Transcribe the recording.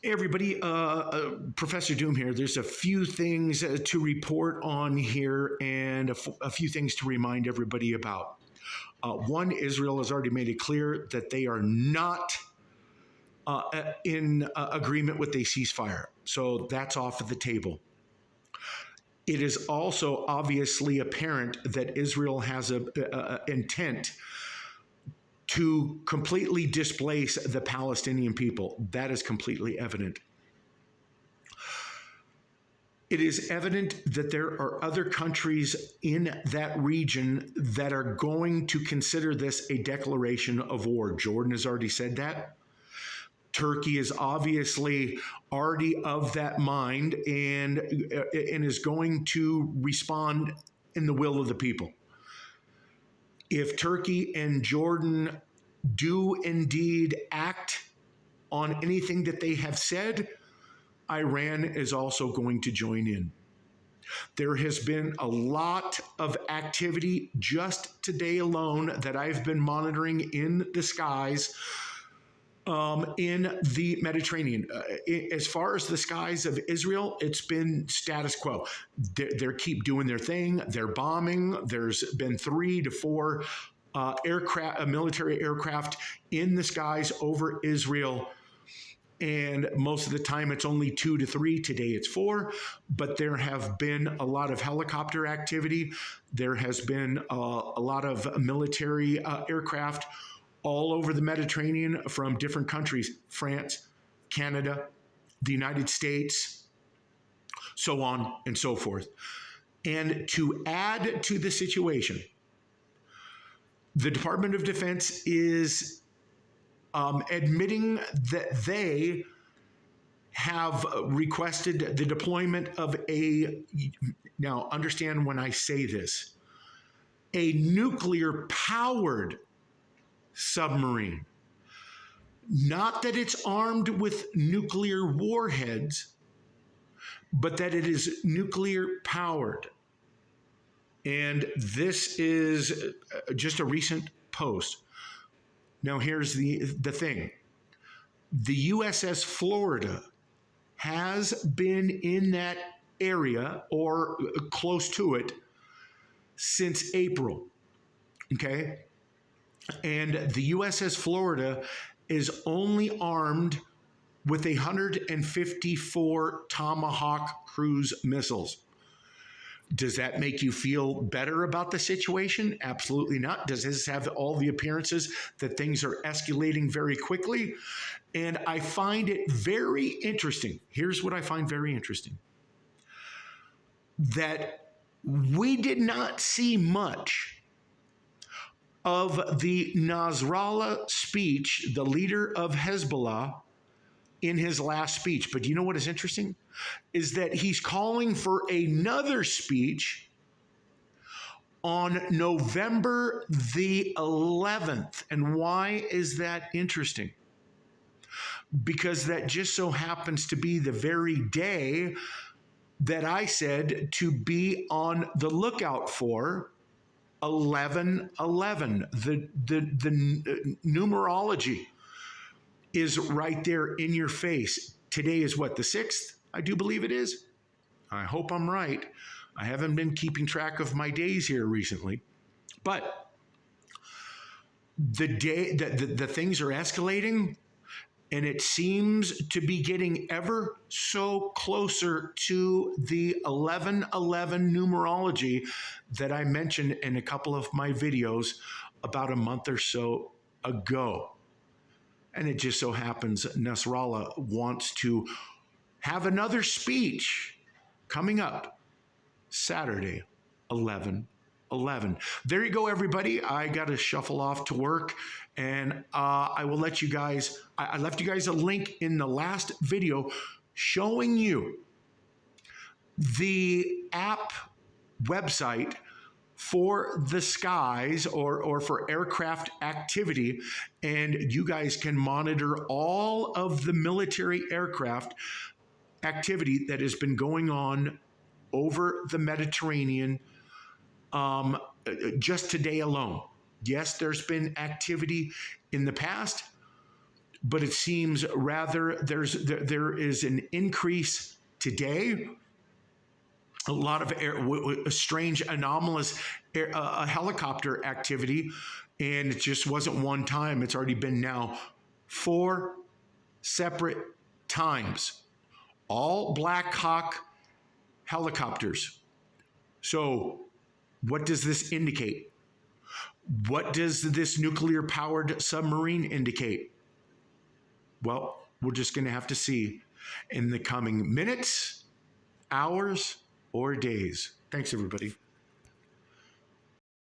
Hey everybody, Professor Doom here. There's a few things to report on here and a few things to remind everybody about. One, Israel has already made it clear that they are not in agreement with a ceasefire. So that's off of the table. It is also obviously apparent that Israel has an intent to completely displace the Palestinian people. That is completely evident. It is evident that there are other countries in that region that are going to consider this a declaration of war. Jordan has already said that. Turkey is obviously already of that mind and is going to respond in the will of the people. If Turkey and Jordan do indeed act on anything that they have said, Iran is also going to join in. There has been a lot of activity just today alone that I've been monitoring in the skies in the Mediterranean. As far as the skies of Israel, it's been status quo. They keep doing their thing. They're bombing. There's been 3 to 4 military aircraft in the skies over Israel. And most of the time it's only 2 to 3. Today it's 4. But there have been a lot of helicopter activity. There has been a lot of military aircraft all over the Mediterranean from different countries, France, Canada, the United States, so on and so forth. And to add to the situation, the Department of Defense is admitting that they have requested the deployment of now understand when I say this, a nuclear-powered submarine. Not that it's armed with nuclear warheads, but that it is nuclear powered. And this is just a recent post. Now here's the thing. The USS Florida has been in that area or close to it since April. Okay? And the USS Florida is only armed with 154 Tomahawk cruise missiles. Does that make you feel better about the situation? Absolutely not. Does this have all the appearances that things are escalating very quickly? And I find it very interesting. Here's what I find very interesting. That we did not see much of the Nasrallah speech, the leader of Hezbollah, in his last speech. But you know what is interesting? Is that he's calling for another speech on November the 11th. And why is that interesting? Because that just so happens to be the very day that I said to be on the lookout for 11/11. The numerology is right there in your face. Today is what, the 6th? I do believe it is. I hope I'm right. I haven't been keeping track of my days here recently. But the day that the things are escalating, and it seems to be getting ever so closer to the 11/11 numerology that I mentioned in a couple of my videos about a month or so ago. And it just so happens Nasrallah wants to have another speech coming up Saturday, 11/11. There you go, everybody. I got to shuffle off to work, and I will let you guys, I left you guys a link in the last video showing you the app website for the skies or for aircraft activity, and you guys can monitor all of the military aircraft activity that has been going on over the Mediterranean just today alone. Yes, there's been activity in the past, but it seems rather there is an increase today. A lot of strange, anomalous helicopter activity, and it just wasn't one time. It's already been now 4 separate times, all Black Hawk helicopters. So what does this indicate? What does this nuclear-powered submarine indicate? Well, we're just going to have to see in the coming minutes, hours, or days. Thanks, everybody.